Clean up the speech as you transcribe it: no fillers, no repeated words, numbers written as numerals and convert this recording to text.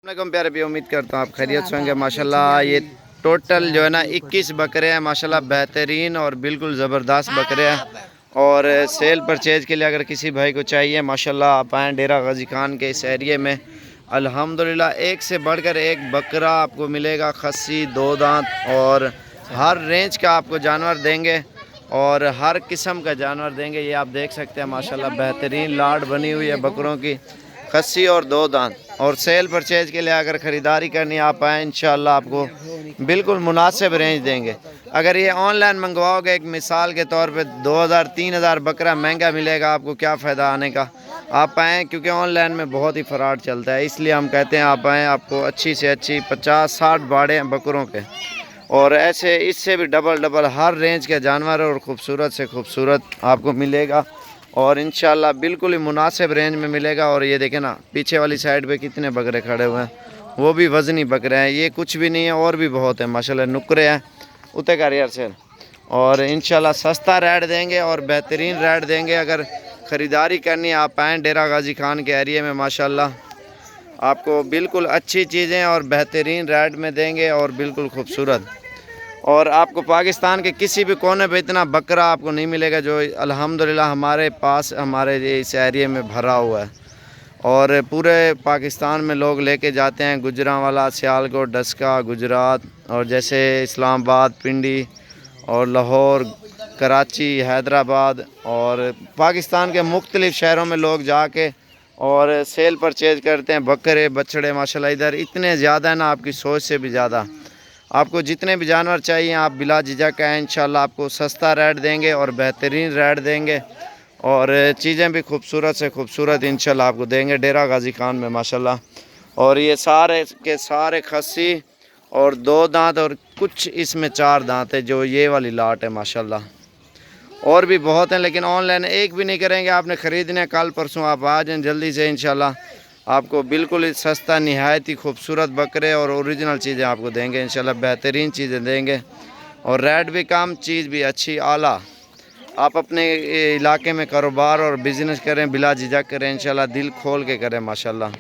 वालेकुम प्यारे भी, उम्मीद करता हूँ आप खैरियत से होंगे। माशाल्लाह ये टोटल जो है ना 21 बकरे हैं माशाल्लाह, बेहतरीन और बिल्कुल ज़बरदस्त बकरे हैं। और सेल परचेज के लिए अगर किसी भाई को चाहिए माशाल्लाह आप आएँ डेरा गाजी खान के इस एरिए में। अल्हम्दुलिल्लाह एक से बढ़कर एक बकरा आपको मिलेगा, खस्सी, दो दांत, और हर रेंज का आपको जानवर देंगे और हर किस्म का जानवर देंगे। ये आप देख सकते हैं माशाल्लाह बेहतरीन लाड बनी हुई है बकरों की, खस्सी और दो दांत। और सेल परचेज के लिए अगर ख़रीदारी करनी आप आएँ, इंशाल्लाह आपको बिल्कुल मुनासिब रेंज देंगे। अगर ये ऑनलाइन मंगवाओगे, एक मिसाल के तौर पे 2000-3000 बकरा महंगा मिलेगा, आपको क्या फ़ायदा आने का। आप आएँ, क्योंकि ऑनलाइन में बहुत ही फ़्रॉड चलता है, इसलिए हम कहते हैं आप आएँ, आपको अच्छी से अच्छी 50-60 बाड़े हैं बकरों के, और ऐसे इससे भी डबल हर रेंज के जानवर और ख़ूबसूरत से ख़ूबसूरत आपको मिलेगा। और इंशाल्लाह बिल्कुल ही मुनासिब रेंज में मिलेगा। और ये देखें ना पीछे वाली साइड पे कितने बकरे खड़े हुए हैं, वो भी वज़नी बकरे हैं, ये कुछ भी नहीं है और भी बहुत है माशाल्लाह, नुकरे हैं उते कर यार सर। और इंशाल्लाह सस्ता रेट देंगे और बेहतरीन रेट देंगे। अगर ख़रीदारी करनी आप आएँ डेरा गाजी खान के एरिए में, माशाल्लाह आपको बिल्कुल अच्छी चीज़ें और बेहतरीन रेट में देंगे और बिल्कुल खूबसूरत। और आपको पाकिस्तान के किसी भी कोने पे इतना बकरा आपको नहीं मिलेगा जो अल्हम्दुलिल्लाह हमारे पास हमारे इस एरिए में भरा हुआ है। और पूरे पाकिस्तान में लोग लेके जाते हैं, गुजरांवाला, सियालकोट, डस्का, गुजरात, और जैसे इस्लामाबाद, पिंडी और लाहौर, कराची, हैदराबाद, और पाकिस्तान के मुख्तलिफ़ शहरों में लोग जाके और सेल परचेज करते हैं बकरे बछड़े। माशाल्लाह इधर इतने ज़्यादा है ना, आपकी सोच से भी ज़्यादा। आपको जितने भी जानवर चाहिए आप बिला झिझक आएँ, इंशाल्लाह आपको सस्ता रेट देंगे और बेहतरीन रेट देंगे, और चीज़ें भी खूबसूरत से खूबसूरत इंशाल्लाह आपको देंगे डेरा गाजी खान में माशाल्लाह। और ये सारे के सारे खस्सी और दो दांत, और कुछ इसमें 4 दांत है, जो ये वाली लाट है माशाल्लाह। और भी बहुत हैं, लेकिन ऑनलाइन एक भी नहीं करेंगे, आपने ख़रीदने कल परसों आप आ जाएँ जल्दी से, इंशाल्लाह आपको बिल्कुल ही सस्ता निहायत ही खूबसूरत बकरे और ओरिजिनल चीज़ें आपको देंगे इंशाल्लाह, बेहतरीन चीज़ें देंगे और रेट भी कम, चीज़ भी अच्छी आला। आप अपने इलाके में कारोबार और बिज़नेस करें, बिला झिझक करें इंशाल्लाह, दिल खोल के करें माशाल्लाह।